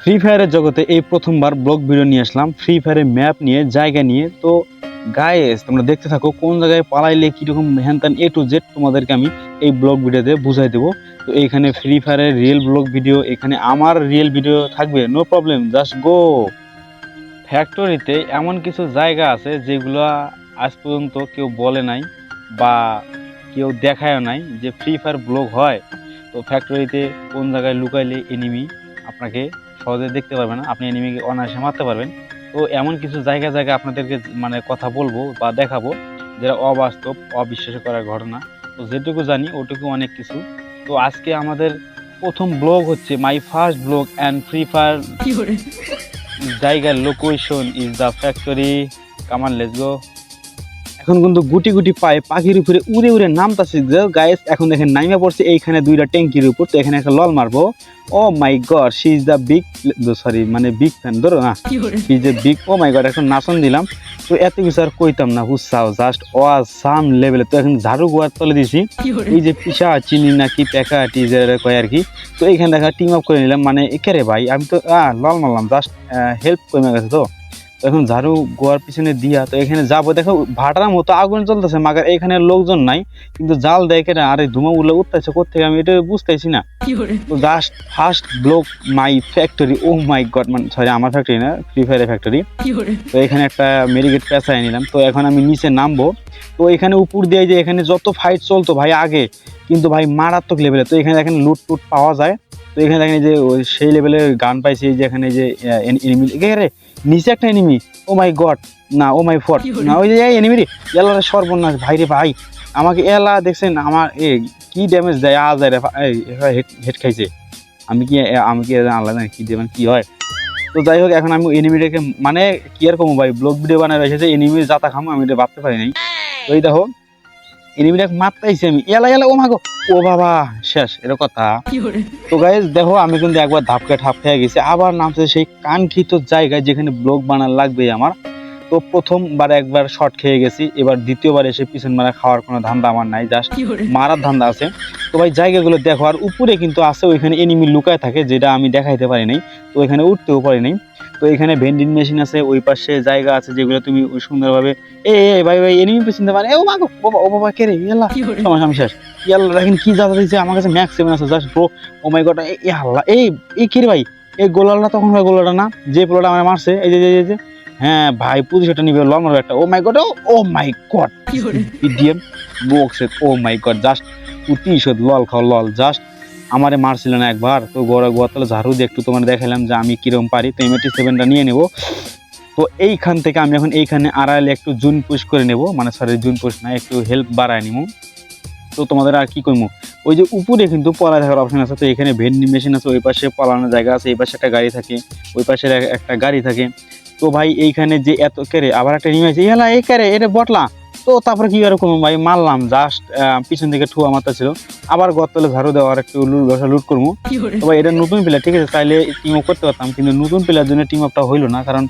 Free ফায়ারের জগতে এই প্রথমবার ব্লগ ভিডিও নিয়ে আসলাম ফ্রি ফায়ারের ম্যাপ নিয়ে জায়গা নিয়ে। তো গাইস তোমরা দেখতে থাকো কোন জায়গায় পালাইলে কিরকম হ্যান এ টু জেড তোমাদেরকে আমি এই ব্লগ ভিডিওতে বুঝাই দেবো। তো এইখানে ফ্রি ফায়ারের রিয়েল ব্লগ ভিডিও, এখানে আমার রিয়েল ভিডিও থাকবে, নো প্রবলেম, জাস্ট গো। ফ্যাক্টরিতে এমন কিছু জায়গা আছে যেগুলো আজ পর্যন্ত কেউ বলে নাই বা কেউ দেখায়ও নাই যে ফ্রি ফায়ার ব্লগ হয়। তো ফ্যাক্টরিতে কোন জায়গায় লুকাইলে এনিমি আপনাকে সহজে দেখতে পারবেন না, আপনি এনিমিকে অনায়াসে মারতে পারবেন। তো এমন কিছু জায়গা জায়গা আপনাদেরকে মানে কথা বলবো বা দেখাবো যেটা অবাস্তব, অবিশ্বাস করার ঘটনা। তো যেটুকু জানি ওটুকু অনেক কিছু। তো আজকে আমাদের প্রথম ব্লগ হচ্ছে my first blog and free fire জায়গার লোকেশন ইজ দ্য ফ্যাক্টরি। কামান লেটস গো। এখন কিন্তু গুটি গুটি পায়ে পাখির উপরে উড়ে উড়ে নামতাছে গাইস। এখন দেখেন নাইমা পড়ছে এইখানে দুইটা ট্যাঙ্কির উপর। তো এখানে একটা লল মারবো। Oh my god, she is the big, sorry মানে বিগ ফ্যান, ধরো না, she is a big. Oh my god, এখন নাচন দিলাম। তো এত কিছু আর কইতাম না, বুঝছাও, জাস্ট সাম লেভেলে। তো এখন ঝাড়ু গোয়ার তলে দিছি এই যে পিসা চিনি নাকি প্যাকা টিজার কয় আর কি। তো এইখানে দেখা টিম আপ করে নিলাম, মানে একেরে ভাই আমি তো লল মারলাম, জাস্ট হেল্প কমে গেছে। তো এখন ঝাড়ু গোয়ার পিছনে দিয়া তো এখানে যাবো, দেখো ভাটার মতো আগুন চলতেছে, মাগার এখানে লোকজন নাই, কিন্তু জাল দেয় কেনা, আরে ধুমা উল্লে উঠতেছে কোথেকে আমি এটা বুঝতেছি না। তো just first block my factory. O my god, মানে সরি আমার ফ্যাক্টরি না, ফ্রি ফায়ারের ফ্যাক্টরি। তো এখানে একটা মেরিগেট পেঁচাই নিলাম। তো এখন আমি নিচে নামবো। তো এখানে উপর দিয়ে যে এখানে যত ফাইট চলতো ভাই আগে, কিন্তু ভাই মারাত্মক লেভেলে। তো এখানে দেখেন লুট টুট পাওয়া যায়। তো এখানে দেখেন যে সেই লেভেলের গান পাইছি, যে এখানে যে এনিমি নিচে একটা এনিমি। ও মাই গড, না ও মাই ফট, না ওই যে এনিমি রে, এলা সর্বনাশ ভাই রে ভাই, আমাকে এলা দেখছেন আমার কি ড্যামেজ দেয় আজ রে, হেড খাইছে। আমি কি আল্লাহ না কি দেবেন কি হয়। তো যাই হোক, এখন আমি এনিমিটাকে মানে কি আর কমো ভাই, ব্লগ ভিডিও বানায় এসেছে এনিমির জাতা খামো, আমি এটা ভাবতে পারি নাই। তো এই দেখো এনিমিটাকে মারতেইছি আমি, এলা এলা, ও মাগো, ও বাবা শেষ, এটা কথা। তো গাইজ দেখো আমি কিন্তু একবার ধাপকে ঠাপ খেয়ে গেছি, আবার নামছে সেই কাঙ্ক্ষিত জায়গায় যেখানে ব্লগ বানার লাগবে আমার। তো প্রথমবার একবার শর্ট খেয়ে গেছি, এবার দ্বিতীয়বার এসে পিছন মারা খাওয়ার কোনো ধান্দা আমার নাই, জাস্ট মারার ধান্দা আছে। তো ভাই জায়গাগুলো দেখো, আর উপরে কিন্তু আছে ওইখানে এনিমি লুকায় থাকে, যেটা আমি দেখাইতে পারি নাই। তো ওইখানে উঠতেও পারি নাই। তো এখানে ভেন্ডিং মেশিন আছে, ওই পাশে জায়গা আছে যেগুলো তুমি সুন্দরভাবে ভাই ভাই এনিমি পেছনে মানে ও মাগো, ও বাবা কে রে, ইয়াল্লা সমস্যা, আমি শেষ। ইয়াল্লা দেখেন কি জায়গা দিয়েছে আমার কাছে, ম্যাক্স 7 আছে just bro. O my god, এই হাল্লা, এই কি রে ভাই, এই গোলালটা তখন ভাই গোলাটা না, যে পোলাটা আমার মারছে, এই যে হ্যাঁ ভাই 25টা নিবে লং একটা। ও my god, O my god, PDM box, O my god, just 25 লল খাও লল, জাস্ট আমারে মারছিল না একবার। তো গোয়াতলে ঝাড়ু দিয়ে একটু তোমার দেখালাম যে আমি কিরকম পারি। তো MT7টা নিয়ে নেব। তো এইখান থেকে আমি এখন এইখানে আড়াইলে একটু জুন পুশ করে নেব, মানে সরি জুন পুশ না, একটু হেল্প বাড়ায় নিব। তো তোমাদের আর কি কইমু, ওই যে উপরে কিন্তু পলা থাকার অপশন আছে। তো এখানে ভেন্ডিং মেশিন আছে, ওই পাশে পলানোর জায়গা আছে, এই পাশে একটা গাড়ি থাকে, ওই পাশে একটা গাড়ি থাকে। তো ভাই এইখানে যে এত কেড়ে আবার একটা নিয়ে আছে, এলা এই কেড়ে এটা বটলা। তো তারপরে কি এরকম ভাই মারলাম, জাস্ট পিছন থেকে ঠুয়া মারতা ছিল। আবার গতলে ঝাড়ু দেওয়ার একটু লুট করবো। তো ভাই এটা নতুন প্লেয়ার, ঠিক আছে, চাইলে টিম আপ করতে পারতাম, কিন্তু নতুন প্লেয়ার জন্য টিম আপটা হইলো না, কারণ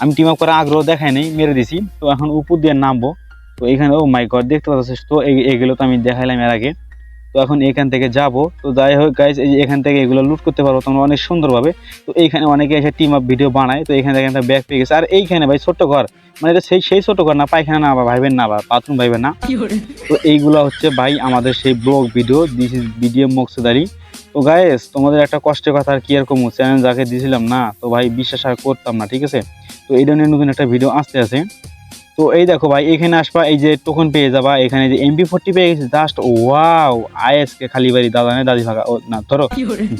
আমি টিম আপ করার আগ্রহ দেখাই নাই, মেরে দিছি। তো এখন উপর দিয়ে নামবো। তো এখানে ও মাই গড দেখতে পাচ্ছিস তো, এগুলো তো আমি দেখাইলাম এর আগে। তো এখন এখান থেকে যাব। তো যাই হোক গাইজ, এই যে এখান থেকে এগুলো লুট করতে পারবো তোমরা অনেক সুন্দরভাবে। তো এইখানে অনেকে এসে টিম আপ ভিডিও বানায়। তো এখানে দেখেন একটা ব্যাগ পেয়ে গেছে, আর এইখানে ভাই ছোট্ট ঘর, মানে এটা সেই ছোট ঘর না, পায়খানা না বা ভাইবেন না বা বাথরুম ভাইবেন না। তো এইগুলো হচ্ছে ভাই আমাদের সেই blog video, this is BDM মকসুদারি। তো গাইজ তোমাদের একটা কষ্টের কথা, আর কি আর কমু, চ্যানেল যাকে দিয়েছিলাম না, তো ভাই বিশ্বাস আর করতাম না, ঠিক আছে। তো এই ধরনের নতুন একটা ভিডিও আসতে আছে। তো এই দেখো ভাই এখানে আসবা, এই যে টোকন পেয়ে যাবা, এখানে যে MP40 পেয়ে গেছে, জাস্ট ওয়াও। IS কে খালি বাড়ি দাদা নেই দাদি ভাগা, ও না ধরো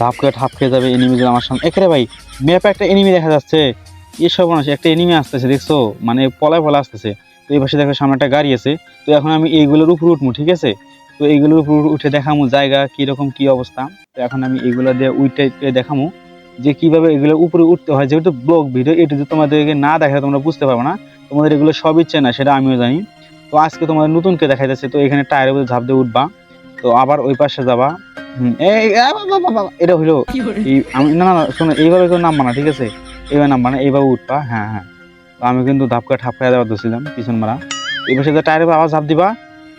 ধাপ খেয়ে যাবে এনিমিগুলো আমার সামনে। এখানে ভাই ম্যাপে একটা এনিমি দেখা যাচ্ছে, এসব মানুষ একটা এনিমি আসতেছে দেখছো, মানে পলায় আসতেছে। তো এই পাশে দেখো সামনে একটা গাড়ি আছে। তো এখন আমি এইগুলোর উপর উঠবো, ঠিক আছে। তো এইগুলোর উপর উঠে দেখামু জায়গা কিরকম কি অবস্থা। তো এখন আমি এইগুলো দিয়ে উঠে দেখামু যে কিভাবে এগুলো উপরে উঠতে হয়, যেহেতু ব্লগ ভিডিও, এটা যদি তোমাদেরকে না দেখা তোমরা বুঝতে পারবে না। তোমাদের এগুলো সব ইচ্ছে না, সেটা আমিও জানি। তো আজকে তোমাদের নতুনকে দেখাইতেছে। তো এখানে টায়ারের মধ্যে ঝাঁপ দিয়ে উঠবা। তো আবার ওই পাশে যাবা। এটা হইলো আমি না না শোনো, এইভাবে কেউ নামবা না, ঠিক আছে, এইভাবে নামবা না, এইভাবে উঠবা। হ্যাঁ হ্যাঁ। তো আমি কিন্তু ধাপকা ঠাপকা দেওয়া দিয়েছিলাম পিছন মারা। এই পাশে টায়ারের আবার ঝাঁপ দিবা।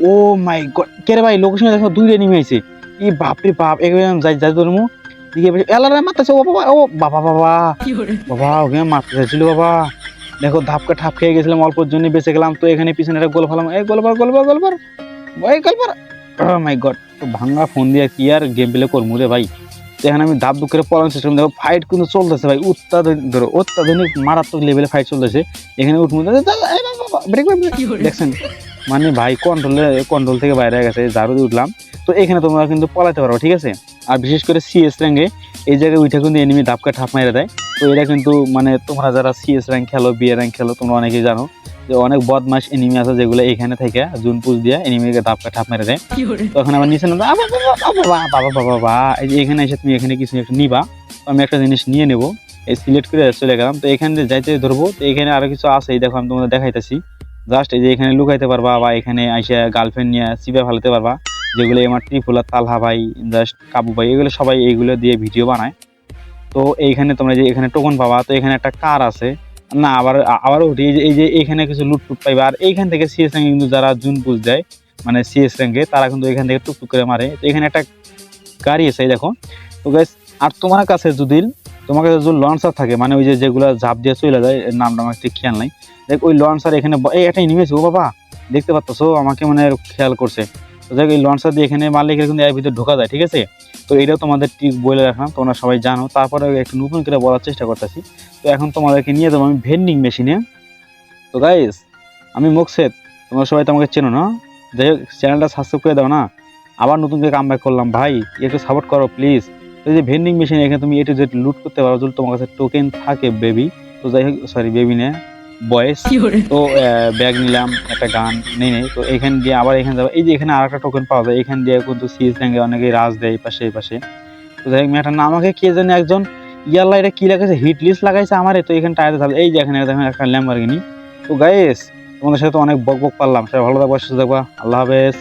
ও মাই গড, কে রে ভাই লোকেশনে দেখো দুইটা নেমে আইছে। এই বাপরে বাপ, এগুলো যাই যাই ধরমু। দিকে এলারে মারতেছে, ও বাবা, ও বাবা বাবা বাবা, ওকে মারতে চাইছিল বাবা। দেখো ধাপকা ঠাপ খেয়ে গেছিলাম, অল্পর জন্য বেঁচে গেলাম। তো এখানে পিছনে একটা গোল ফেলাম, এই গোলবার গোলবার গোলবার ওই গোলবার, মাই গড। তো ভাঙা ফোন দিয়ে কি আর গেম প্লে করবো রে ভাই। তো এখানে আমি ধাপ ধুপ করে পলান সিস্টেম, দেখো ফাইট কিন্তু চলতেছে ভাই, অত্যাধুনিক মারাত্মক লেভেলে ফাইট চলতেছে। এখানে উঠমু দেখছেন, মানে ভাই কন্ট্রোল থেকে বাইরে হয়ে গেছে, ঝাড়ু দিয়ে উঠলাম। তো এখানে তোমরা কিন্তু পলাতে পারো, ঠিক আছে। আর বিশেষ করে সিএস র্যাঙ্কে এই জায়গায় উঠে কিন্তু এনিমি ধাপকা ঠাপ মেরে দেয়। তো এটা কিন্তু মানে তোমরা যারা সিএস র্যাঙ্ক খেলো, বিএ র্যাঙ্ক খেলো, তোমরা অনেকেই জানো যে অনেক বদমাশ এনিমি আছে যেগুলো এখানে থেকে জুন পুষ দিয়ে এনিমিকে ধাপকা ঠাপ মেরে দেয়। তখন আবার নিচে নামে, বাবা বাবা বাবা, এই যে এখানে এসে তুমি এখানে কিছু একটা নিবা। তো আমি একটা জিনিস নিয়ে নেবো, এই সিলেক্ট করে চলে গেলাম। তো এখানে যাইতে ধরবো, তো এখানে আরো কিছু আছে, এই দেখো আমি তোমাদের দেখাইতেছি। জাস্ট এই যে এখানে লুকাইতে পারবা, বা এখানে আইসা গার্লফ্রেন্ড নিয়ে চিপে ফেলাতে পারবা, যেগুলো আমার ত্রিপুলা, তালহা ভাই, জাস্ট কাবু ভাই, এগুলো সবাই এইগুলো দিয়ে ভিডিও বানায়। তো এইখানে তোমরা যে এখানে টোকন পাবা, তো এখানে একটা কার আছে না, আবার উঠি, এই যে এখানে কিছু লুটফুট পাইবা। আর এইখান থেকে সিএস র্যাঙ্কে কিন্তু যারা জুন পুষ দেয়, মানে সিএস র্যাঙ্কে, তারা কিন্তু এখান থেকে টুকটুক করে মারে। তো এখানে একটা গাড়ি আছে, এই দেখো। তো গাইস, আর তোমার কাছে যদি লঞ্চার থাকে, মানে ওই যে যেগুলো ঝাঁপ দিয়ে চলে যায়, নামটা আমার ঠিক খেয়াল নাই, দেখ ওই লঞ্চার এখানে এই একটা এনিমি আছে, ও বাবা দেখতে পাচ্ছ, আমাকে মানে খেয়াল করছে। তো দেখ এই লঞ্চার দিয়ে এখানে মারলে কিন্তু এর ভিতরে ঢোকা যায়, ঠিক আছে। তো এটাও তোমাদের ঠিক বলে রাখলাম, তোমরা সবাই জানো, তারপরে একটু নতুন করে বলার চেষ্টা করতেছি। তো এখন তোমাদেরকে নিয়ে যাবো আমি ভেন্ডিং মেশিনে। তো গাইস, আমি মোকসেদ, তোমরা সবাই তো আমাকে চেনো না। যাই হোক, চ্যানেলটা সাবস্ক্রাইব করে দাও না। আবার নতুন করে কাম ব্যাক করলাম ভাই, একটু সাপোর্ট করো প্লিজ। তো এই যে ভেন্ডিং মেশিন, এখানে তুমি এ টু জেড লুট করতে পারো যদি তোমার কাছে টোকেন থাকে বেবি। তো যাই হোক, সরি বেবি না, বয়েস। তো ব্যাগ নিলাম, একটা গান নেই। তো এখান দিয়ে আবার এখানে যাবো, এই যে এখানে আর একটা টোকেন পাওয়া যায়, এখান দিয়ে কিন্তু সিএস র্যাঙ্কে অনেকেই রাজ দেয় এই পাশে। তো যাই হোক, ম্যাটার না, আমাকে কে জানে একজন ইয়াল্লা এটা কি লাগাইছে, হিট লিস্ট লাগাইছে আমারে। তো এখানে টায়ারে থাকবে, এই যে এখানে দেখেন একটা ল্যাম্বরগিনি। তো গাইস, তোমাদের সাথে তো অনেক বক বক পারলাম, সবাই ভালো থাকবা, সুস্থ থাকবা, আল্লাহ হাফেজ।